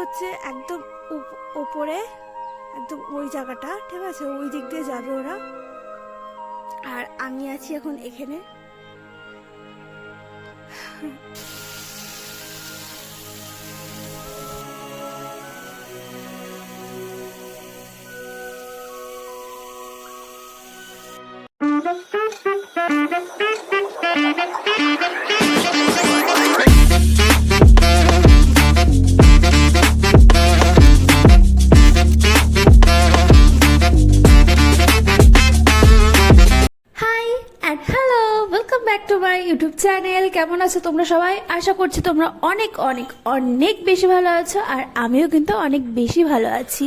হচ্ছে একদম ওপরে, একদম ওই জায়গাটা, ঠিক আছে, ওই দিক দিয়ে যাবে ওরা। আর আমি আছি এখন এখানে। ইউটিউব চ্যানেল, কেমন আছো তোমরা সবাই? আশা করছি তোমরা অনেক অনেক অনেক বেশি ভালো আছো, আর আমিও কিন্তু অনেক বেশি ভালো আছি।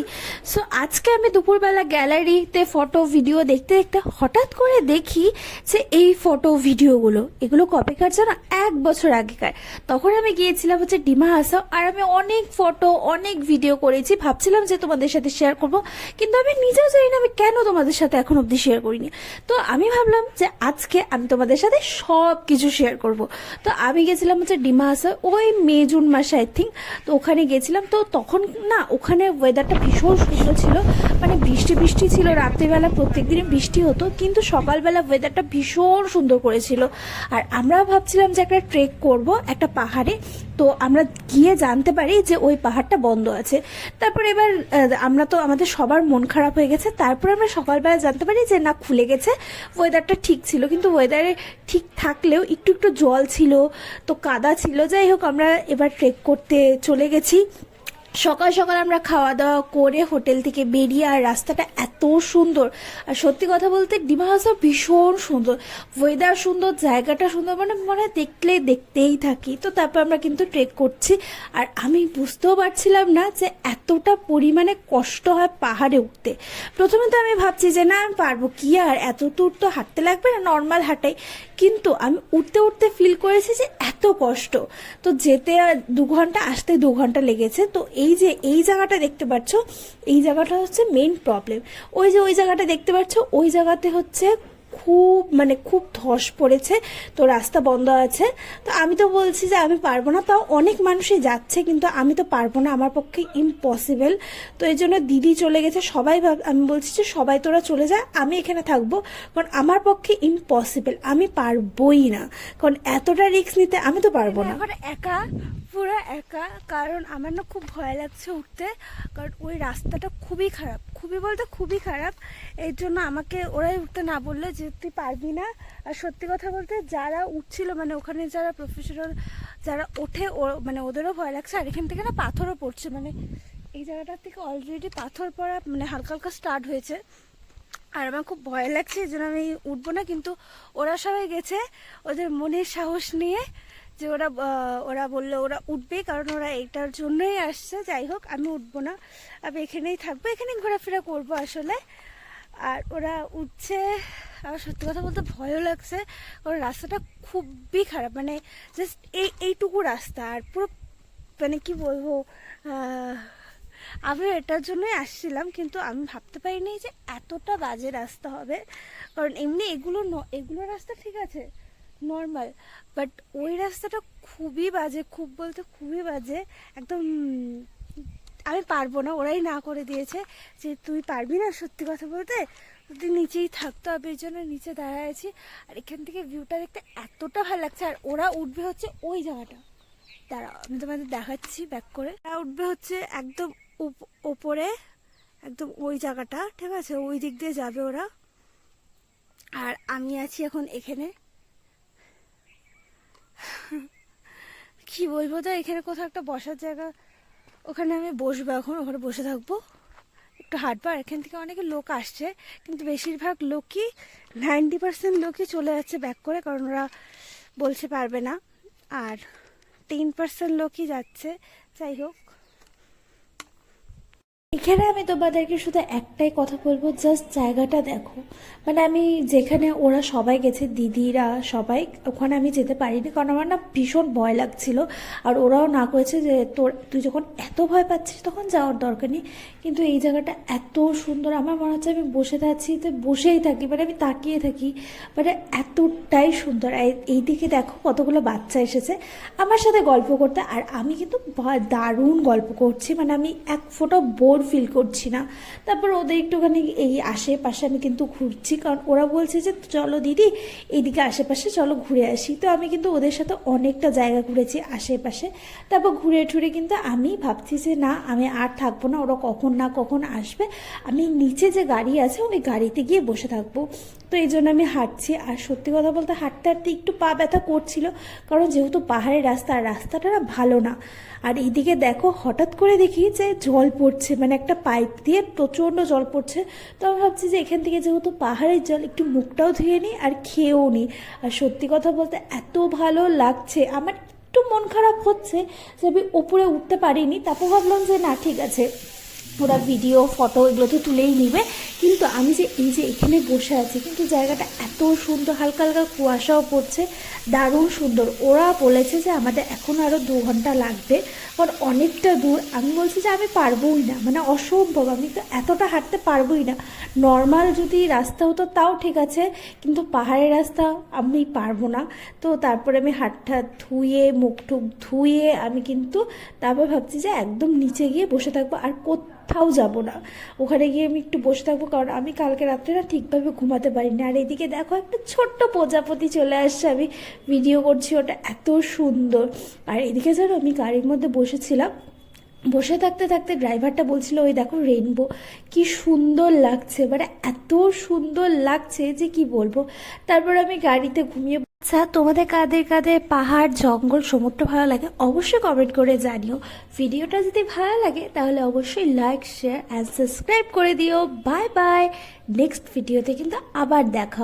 সো আজকে আমি দুপুরবেলা গ্যালারিতে ফটো ভিডিও দেখতে দেখতে হঠাৎ করে দেখি যে এই ফটো ভিডিওগুলো, এগুলো কবেকার যেন 1 বছর আগেকার। তখন আমি গিয়েছিলাম হচ্ছে ডিমা হাসাও, আর আমি অনেক ফটো অনেক ভিডিও করেছি, ভাবছিলাম যে তোমাদের সাথে শেয়ার করব, কিন্তু আমি নিজেও জানি না আমি কেন তোমাদের সাথে এখন অবধি শেয়ার করিনি। তো আমি ভাবলাম যে আজকে আমি তোমাদের সাথে সব কিছু শেয়ার করব। তো আমি গেছিলাম হচ্ছে ডিমা হাসাও ওই মে জুন মাসে আই থিঙ্ক। তো ওখানে গেছিলাম, তো তখন না ওখানে ওয়েদারটা ভীষণ সুন্দর ছিল, মানে বৃষ্টি বৃষ্টি ছিল, রাত্রিবেলা প্রত্যেকদিনই বৃষ্টি হতো, কিন্তু সকালবেলা ওয়েদারটা ভীষণ সুন্দর করেছিল। আর আমরা ভাবছিলাম যে একটা ট্রেক করব একটা পাহাড়ে। তো আমরা গিয়ে জানতে পারি যে ওই পাহাড়টা বন্ধ আছে। তারপর এবার আমরা তো আমাদের সবার মন খারাপ হয়ে গেছে। তারপর আমরা সকালবেলা জানতে পারি যে না, খুলে গেছে, ওয়েদারটা ঠিক ছিল। কিন্তু ওয়েদারে ঠিক থাকলেও একটু একটু জল ছিল, তো কাদা ছিল। যাই হোক, আমরা এবার ট্রেক করতে চলে গেছি। সকাল সকাল আমরা খাওয়া দাওয়া করে হোটেল থেকে বেরিয়ে, আর রাস্তাটা এত সুন্দর। আর সত্যি কথা বলতে ডিমা হাসাও ভীষণ সুন্দর, ওয়েদার সুন্দর, জায়গাটা সুন্দর, মানে মনে দেখতেই থাকি। তো তারপর আমরা কিন্তু ট্রেক করছি, আর আমি বুঝতেও পারছিলাম না যে এতটা পরিমাণে কষ্ট হয় পাহাড়ে উঠতে। প্রথমে তো আমি ভাবছি যে না, আমি পারবো কি, আর এত দূর তো হাঁটতে লাগবে না, নর্মাল হাঁটাই। কিন্তু আমি উঠতে উঠতে ফিল করেছি যে এত কষ্ট। তো যেতে 2 ঘন্টা, আসতে 2 ঘন্টা লেগেছে। তো এই যে এই জায়গাটা দেখতে পাচ্ছ, এই জায়গাটা হচ্ছে মেইন প্রবলেম। ওই যে ওই জায়গাটা দেখতে পাচ্ছ, ওই জায়গাতে হচ্ছে খুব ধস পড়েছে, তো রাস্তা বন্ধ আছে। তো আমি তো বলছি যে আমি পারবো না, তাও অনেক মানুষই যাচ্ছে, কিন্তু আমি তো পারবো না, আমার পক্ষে ইম্পসিবল। তো এই জন্য দিদি চলে গেছে, সবাই আমি বলছি যে সবাই তোরা চলে যায়, আমি এখানে থাকবো, কারণ আমার পক্ষে ইম্পসিবল, আমি পারবোই না, কারণ এতটা রিস্ক নিতে আমি তো পারবো না। এখন একা, পুরো একা, কারণ আমার না খুব ভয় লাগছে উঠতে, কারণ ওই রাস্তাটা খুবই খারাপ, খুবই বলতে খুবই খারাপ। এই জন্য আমাকে ওরাই উঠতে না বললে যে তুই পারবি না। আর সত্যি কথা বলতে যারা উঠছিল, মানে ওখানে যারা প্রফেশনাল যারা ওঠে, মানে ওদেরও ভয় লাগছে। আর এখান থেকে না পাথরও পড়ছে, মানে এই জায়গাটার থেকে অলরেডি পাথর পড়া মানে হালকা হালকা স্টার্ট হয়েছে। আর আমার খুব ভয় লাগছে, এই জন্য আমি উঠবো না। কিন্তু ওরা সবাই গেছে ওদের মনের সাহস নিয়ে, যে ওরা বললো ওরা উঠবে, কারণ ওরা এইটার জন্যই আসছে। যাই হোক, আমি উঠবো না, আমি এখানেই থাকবো, এখানে ঘোরাফেরা করবো আসলে। আর ওরা উঠছে। আর সত্যি কথা বলতে ভয়ও লাগছে, কারণ রাস্তাটা খুবই খারাপ, মানে জাস্ট এইটুকু রাস্তা, আর পুরো মানে কি বলবো, আমি এটার জন্যই আসছিলাম, কিন্তু আমি ভাবতে পারিনি যে এতটা বাজে রাস্তা হবে। কারণ এমনি এগুলো রাস্তা ঠিক আছে, নর্মাল, বাট ওই রাস্তাটা খুবই বাজে, খুব বলতে খুবই বাজে একদম। আমি পারবো না, ওরাই না করে দিয়েছে যে তুই পারবি না, সত্যি কথা বলতে তুই নিচেই থাকতে হবে। এই জন্য নিচে দাঁড়ায় আছি, আর এখান থেকে ভিউটা দেখতে এতটা ভালো লাগছে। আর ওরা উঠবে হচ্ছে ওই জায়গাটা, দাঁড়াও আমি তোমাদের দেখাচ্ছি ব্যাক করে। ওরা উঠবে হচ্ছে একদম ওপরে, একদম ওই জায়গাটা, ঠিক আছে, ওই দিক দিয়ে যাবে ওরা। আর আমি আছি এখন এখানে। কি বলবো, তো এখানে কোথাও একটা বসার জায়গা, ওখানে আমি বসবো, এখন ওখানে বসে থাকবো, একটু হাঁটবো। আর এখান থেকে অনেকে লোক আসছে, কিন্তু বেশিরভাগ লোকই 90% লোকই চলে যাচ্ছে ব্যাক করে, কারণ ওরা বলছে পারবে না। আর 10% লোকই যাচ্ছে। যাই হোক, এখানে আমি তোমাদেরকে শুধু একটাই কথা বলবো, জাস্ট জায়গাটা দেখো। মানে আমি যেখানে ওরা সবাই গেছে, দিদিরা সবাই, ওখানে আমি যেতে পারিনি, কারণ আমার না ভীষণ ভয় লাগছিল। আর ওরাও না করেছে যে তুই যখন এত ভয় পাচ্ছিস তখন যাওয়ার দরকার নেই। কিন্তু এই জায়গাটা এত সুন্দর, আমার মনে হচ্ছে আমি বসে থাকছি তো বসেই থাকি, মানে আমি তাকিয়ে থাকি, মানে এতটাই সুন্দর। আর এইদিকে দেখো কতগুলো বাচ্চা এসেছে আমার সাথে গল্প করতে, আর আমি কিন্তু দারুণ গল্প করছি, মানে আমি এক ফোঁটা বোর ফিল করছি না। তারপর ওদের একটুখানি এই আশেপাশে আমি কিন্তু ঘুরছি, কারণ ওরা বলছে যে চলো দিদি এইদিকে আশেপাশে চলো ঘুরে আসি। তো আমি কিন্তু ওদের সাথে অনেকটা জায়গা ঘুরেছি আশেপাশে। তারপর ঘুরে ঠুরে কিন্তু আমি ভাবছি যে না, আমি আর থাকবো না, ওরা কখন না কখন আসবে, আমি নিচে যে গাড়ি আছে ওই গাড়িতে গিয়ে বসে থাকবো। তো এই জন্য আমি হাঁটছি। আর সত্যি কথা বলতে হাঁটতে হাঁটতে একটু পা ব্যথা করছিল, কারণ যেহেতু পাহাড়ের রাস্তা, আর রাস্তাটা না ভালো না। আর এইদিকে দেখো হঠাৎ করে দেখি যে জল পড়ছে, মানে একটা পাইপ দিয়ে প্রচণ্ড জল পড়ছে। তো আমি ভাবছি যে এখান থেকে যেহেতু পাহাড়ের জল, একটু মুখটাও ধুয়ে নিই আর খেয়েও নিই। আর সত্যি কথা বলতে এত ভালো লাগছে, আমার একটু মন খারাপ হচ্ছে যে আমি ওপরে উঠতে পারিনি। তারপর ভাবলাম যে না ঠিক আছে, ওরা ভিডিও ফটো এগুলো তো তুলেই নিবে, কিন্তু আমি যে এই যে এখানে বসে আছি, কিন্তু জায়গাটা এত সুন্দর, হালকা হালকা কুয়াশাও পড়ছে, দারুণ সুন্দর। ওরা বলেছে যে আমাদের এখন আরও 2 ঘন্টা লাগবে, কারণ অনেকটা দূর। আমি বলছি যে আমি পারবোই না, মানে অসম্ভব, আমি তো এতটা হাঁটতে পারবোই না। নর্মাল যদি রাস্তা হতো তাও ঠিক আছে, কিন্তু পাহাড়ের রাস্তা আমি পারবো না। তো তারপরে আমি হাতটা ধুয়ে মুখ টুক ধুয়ে আমি কিন্তু তারপর ভাবছি যে একদম নিচে গিয়ে বসে থাকবো, আর কোথাও যাব না। ওখানে গিয়ে আমি একটু বসে থাকবো, কারণ আমি কালকে রাত্রে না ঠিকভাবে ঘুমাতে পারিনি। আর এদিকে দেখো একটা ছোট্ট প্রজাপতি চলে আসছে, আমি ভিডিও করছি, ওটা এত সুন্দর। আর এদিকে জানো আমি গাড়ির মধ্যে বসেছিলাম, বসে থাকতে থাকতে ড্রাইভারটা বলছিল ওই দেখো রেইনবো, কি সুন্দর লাগছে, মানে এত সুন্দর লাগছে যে কি বলবো। তারপর আমি গাড়িতে ঘুমিয়ে। আচ্ছা, তোমাদের কাদের কাদের পাহাড় জঙ্গল সমুদ্র ভালো লাগে অবশ্যই কমেন্ট করে জানিও। ভিডিওটা যদি ভালো লাগে তাহলে অবশ্যই লাইক শেয়ার অ্যান্ড সাবস্ক্রাইব করে দিও। বাই বাই, নেক্সট ভিডিওতে কিন্তু আবার দেখা